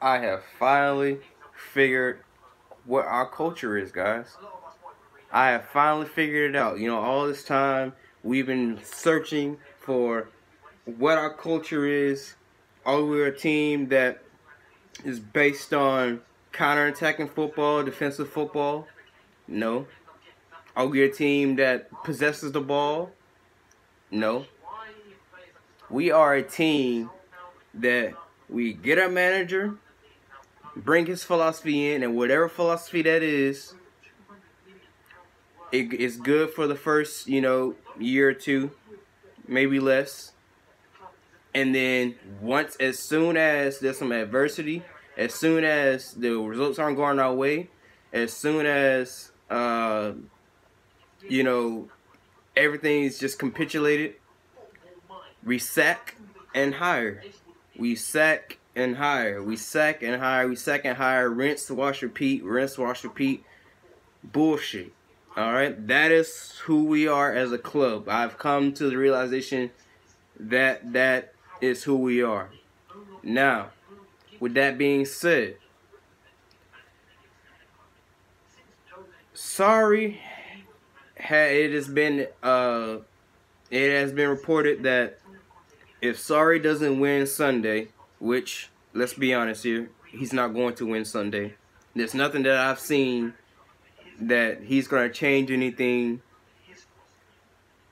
I have finally figured what our culture is, guys. I have finally figured it out. You know, all this time we've been searching for what our culture is. Are we a team that is based on counter-attacking football, defensive football? No. Are we a team that possesses the ball? No. We are a team that we get our manager, bring his philosophy in, and whatever philosophy that is, it's good for the first, year or two, maybe less. And then as soon as there's some adversity, as soon as the results aren't going our way, as soon as, everything's just capitulated, we sack and hire. We sack and hire. We sack and hire. We sack and hire. Rinse, wash, repeat. Rinse, wash, repeat. Bullshit. Alright? That is who we are as a club. I've come to the realization that that is who we are. Now, with that being said, Sarri, it has been reported that if Sarri doesn't win Sunday, which, let's be honest here, he's not going to win Sunday. There's nothing that I've seen that he's going to change anything.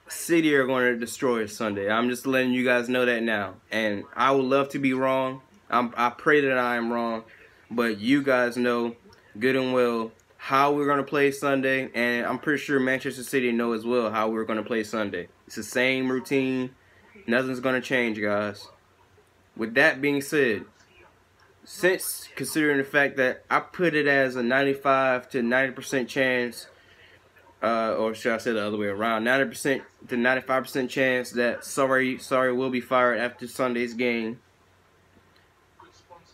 City are going to destroy Sunday. I'm just letting you guys know that now. And I would love to be wrong. I pray that I am wrong. But you guys know good and well how we're going to play Sunday. And I'm pretty sure Manchester City know as well how we're going to play Sunday. It's the same routine. Nothing's going to change, guys. With that being said, since considering the fact that I put it as a 95 to 90% chance, or should I say the other way around, 90% to 95% chance that Sarri will be fired after Sunday's game,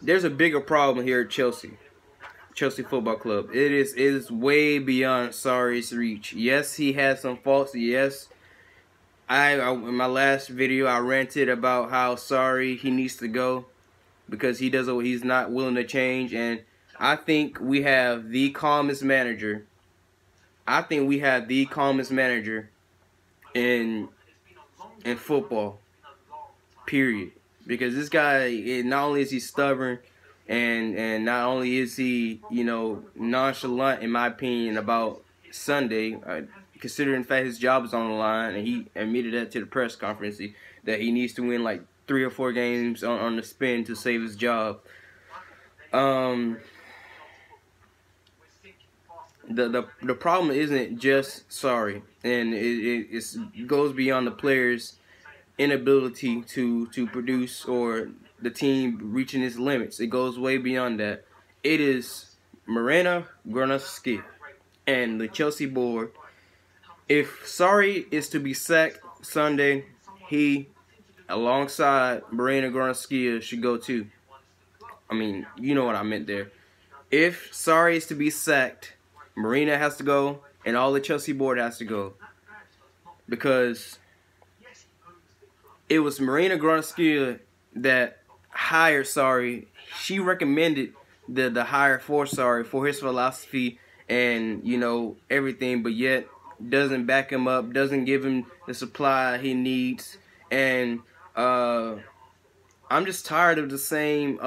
there's a bigger problem here at Chelsea Football Club. It is way beyond Sarri's reach. Yes, he has some faults. Yes, in my last video I ranted about how Sarri he needs to go because he's not willing to change, and I think we have the calmest manager. I think we have the calmest manager in football. Period. Because this guy, not only is he stubborn, and not only is he, nonchalant in my opinion about Sunday, considering the fact his job is on the line, and he admitted that to the press conference that he needs to win like 3 or 4 games on the spin to save his job. The problem isn't just Sarri, and it goes beyond the players' inability to produce or the team reaching its limits. It goes way beyond that. It is Mourinho Grant Ancelotti and the Chelsea board. If Sarri is to be sacked Sunday, he, alongside Mourinho Grant Ancelotti, should go too. I mean, you know what I meant there. If Sarri is to be sacked, Mourinho has to go, and all the Chelsea board has to go. Because it was Mourinho Grant Ancelotti that hired Sarri. She recommended the hire for Sarri for his philosophy and, everything, but yet doesn't back him up, doesn't give him the supply he needs. And I'm just tired of the same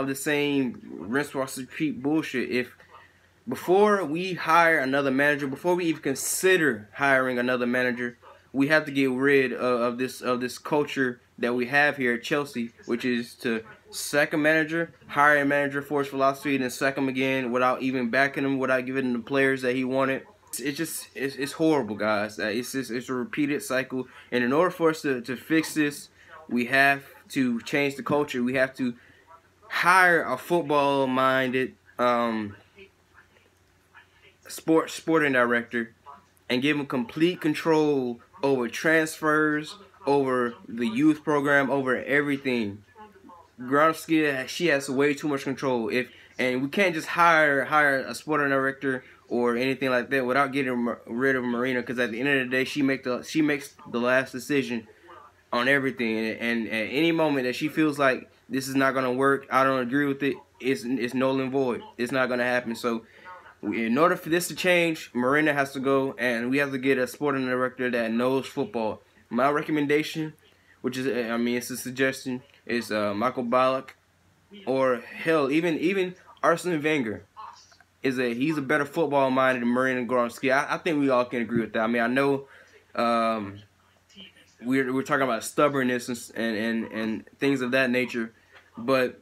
rinse, wash, repeat bullshit. If before we hire another manager, before we even consider hiring another manager, we have to get rid of this culture that we have here at Chelsea, which is to sack a manager, hire a manager for his philosophy, and then sack him again without even backing him, without giving him the players that he wanted. It's horrible, guys. It's a repeated cycle, and in order for us to fix this, we have to change the culture. We have to hire a football-minded sporting director and give him complete control over transfers, over the youth program, over everything. Gromsky, she has way too much control. And we can't just hire a sporting director or anything like that without getting rid of Marina, because at the end of the day, she makes the last decision on everything, and at any moment that she feels like this is not gonna work, I don't agree with it, it's null and void. It's not gonna happen. So in order for this to change, Marina has to go, and we have to get a sporting director that knows football. My recommendation, which is, I mean, it's a suggestion, is Michael Ballack, or hell, even Arsene Wenger. He's a better football mind than Mourinho Grant Ancelotti. I think we all can agree with that. I mean, I know we're talking about stubbornness and things of that nature, but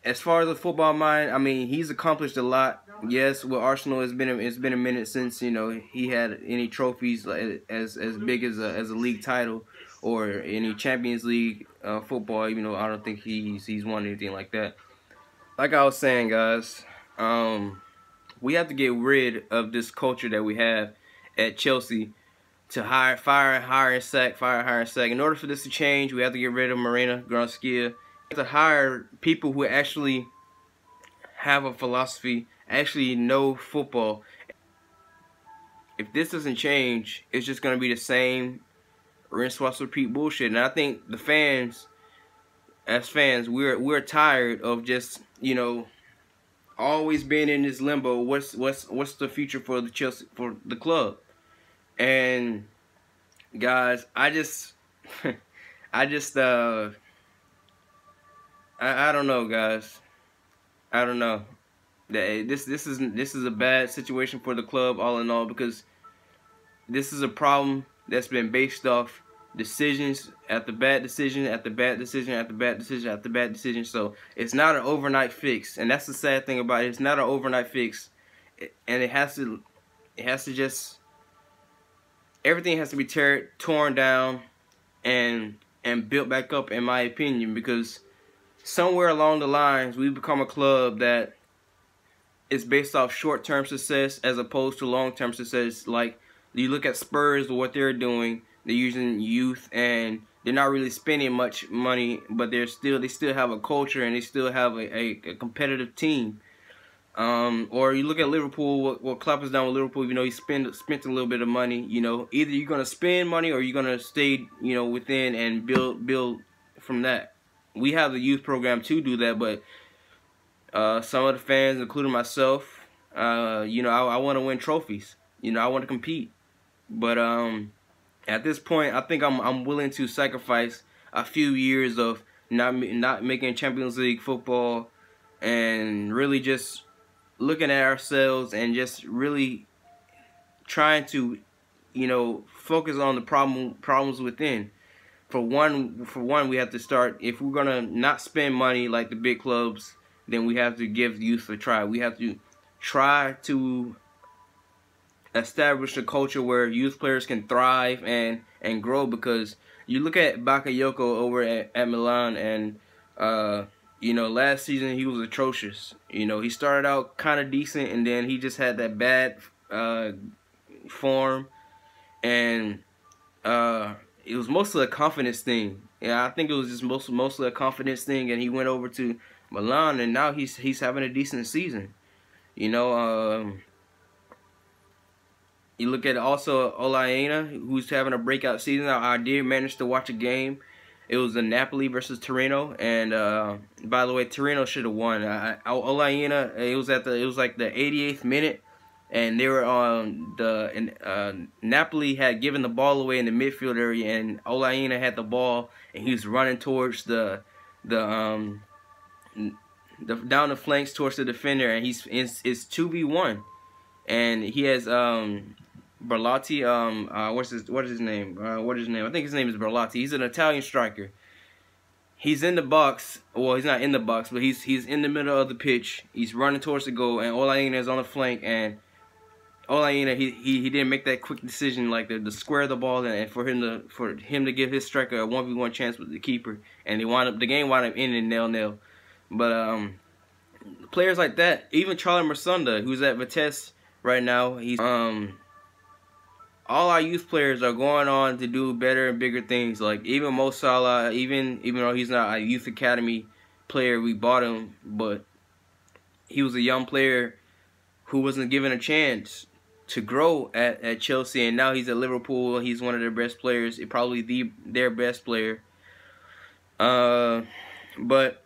as far as the football mind, I mean, he's accomplished a lot. Yes, with Arsenal, it's been a minute since, you know, he had any trophies as big as a league title or any Champions League football. Even though I don't think he's won anything like that. Like I was saying, guys, we have to get rid of this culture that we have at Chelsea to fire, and sack. In order for this to change, we have to get rid of Mourinho Grant Ancelotti. We have to hire people who actually have a philosophy, actually know football. If this doesn't change, it's just going to be the same rinse, wash, repeat bullshit. And I think the fans, as fans, we're tired of just, you know, always being in this limbo. What's the future for the Chelsea, for the club? And guys, I don't know, guys. I don't know. This is a bad situation for the club all in all, because this is a problem that's been based off decisions after bad decision after bad decision after bad decision after bad decision. So it's not an overnight fix, and that's the sad thing about it. It's not an overnight fix, and it has to just, everything has to be torn down and built back up, in my opinion, because somewhere along the lines we've become a club that is based off short-term success as opposed to long-term success. Like, you look at Spurs, what they're doing, they're using youth and they're not really spending much money, but they still have a culture and they still have a competitive team. Or you look at Liverpool, what Klopp has done with Liverpool. You know, he spent a little bit of money. You know, either you're gonna spend money or you're gonna stay, you know, within and build from that. We have the youth program to do that, but some of the fans, including myself, you know, I want to win trophies. You know, I want to compete. But at this point, I think I'm willing to sacrifice a few years of not making Champions League football, and really just looking at ourselves and just really trying to, you know, focus on the problems within. For one, we have to start, if we're gonna not spend money like the big clubs, then we have to give youth a try. We have to try to establish a culture where youth players can thrive and grow, because you look at Bakayoko over at Milan, and you know, last season he was atrocious. You know, he started out kind of decent, and then he just had that bad form, and it was mostly a confidence thing. Yeah, I think it was just mostly a confidence thing, and he went over to Milan, and now he's having a decent season. You know, you look at also Olaena, who's having a breakout season. I did manage to watch a game. It was the Napoli versus Torino, and by the way, Torino should have won. Olaena, it was like the 88th minute, and they were on Napoli had given the ball away in the midfield area, and Olaena had the ball, and he was running towards down the flanks towards the defender, and it's 2v1, and he has Berlotti, what is his name? I think his name is Berlotti. He's an Italian striker. He's in the box. Well, he's not in the box, but he's in the middle of the pitch. He's running towards the goal, and Olaena is on the flank, and Olaena, he didn't make that quick decision, like to square the ball, and for him to give his striker a 1v1 chance with the keeper, and the game wound up ending 0-0. But players like that, even Charlie Masunda, who's at Vitesse right now, he's all our youth players are going on to do better and bigger things. Like even Mo Salah, even though he's not a youth academy player, we bought him, but he was a young player who wasn't given a chance to grow at Chelsea, and now he's at Liverpool. He's one of their best players, probably their best player. But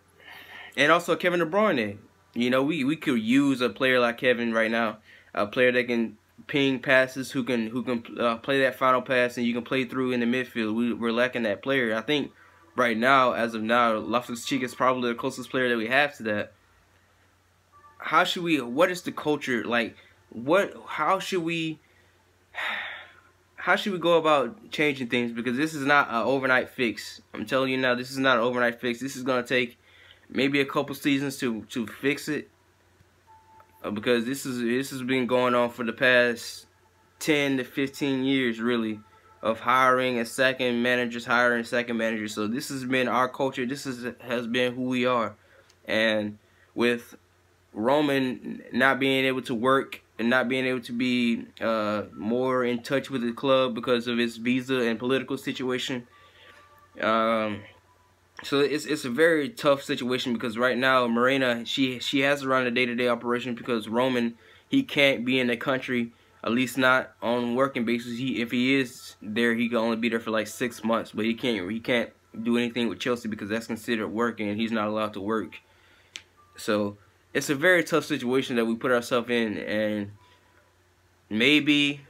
and also Kevin De Bruyne. You know, we could use a player like Kevin right now, a player that can ping passes, who can play that final pass, and you can play through in the midfield. We're lacking that player. I think right now, as of now, Loftus-Cheek is probably the closest player that we have to that. How should we? What is the culture like? How should we go about changing things? Because this is not an overnight fix. I'm telling you now, this is not an overnight fix. This is gonna take maybe a couple seasons to fix it, because this has been going on for the past 10 to 15 years, really, of hiring and second managers, hiring second managers. So this has been our culture. This has been who we are. And with Roman not being able to work and not being able to be more in touch with the club because of his visa and political situation, so it's a very tough situation, because right now Marina, she has to run a day-to-day operation, because Roman, he can't be in the country, at least not on working basis. If he is there, he can only be there for like 6 months, but he can't do anything with Chelsea because that's considered working, and he's not allowed to work. So it's a very tough situation that we put ourselves in, and maybe,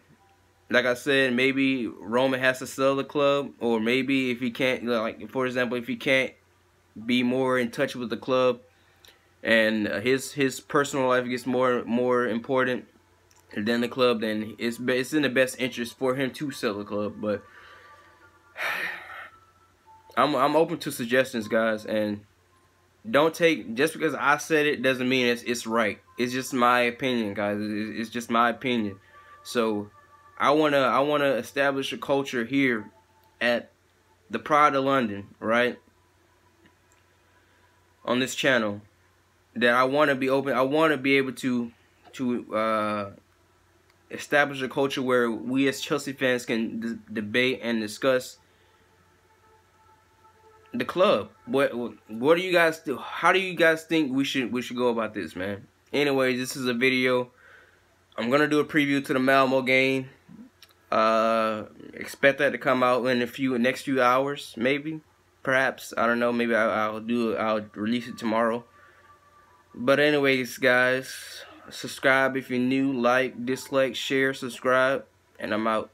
like I said, maybe Roman has to sell the club, or maybe if he can't, like for example, if he can't be more in touch with the club, and his personal life gets more important than the club, then it's in the best interest for him to sell the club. But I'm open to suggestions, guys, and don't take, just because I said it doesn't mean it's right. It's just my opinion, guys. It's just my opinion. So I wanna establish a culture here at the Pride of London, right, on this channel, that I want to be open. I want to be able to establish a culture where we as Chelsea fans can debate and discuss the club. What do you guys do? How do you guys think we should go about this, man? Anyways, this is a video. I'm gonna do a preview to the Malmo game. Expect that to come out in next few hours, maybe, perhaps. I don't know. Maybe I'll release it tomorrow. But anyways, guys, subscribe if you're new. Like, dislike, share, subscribe, and I'm out.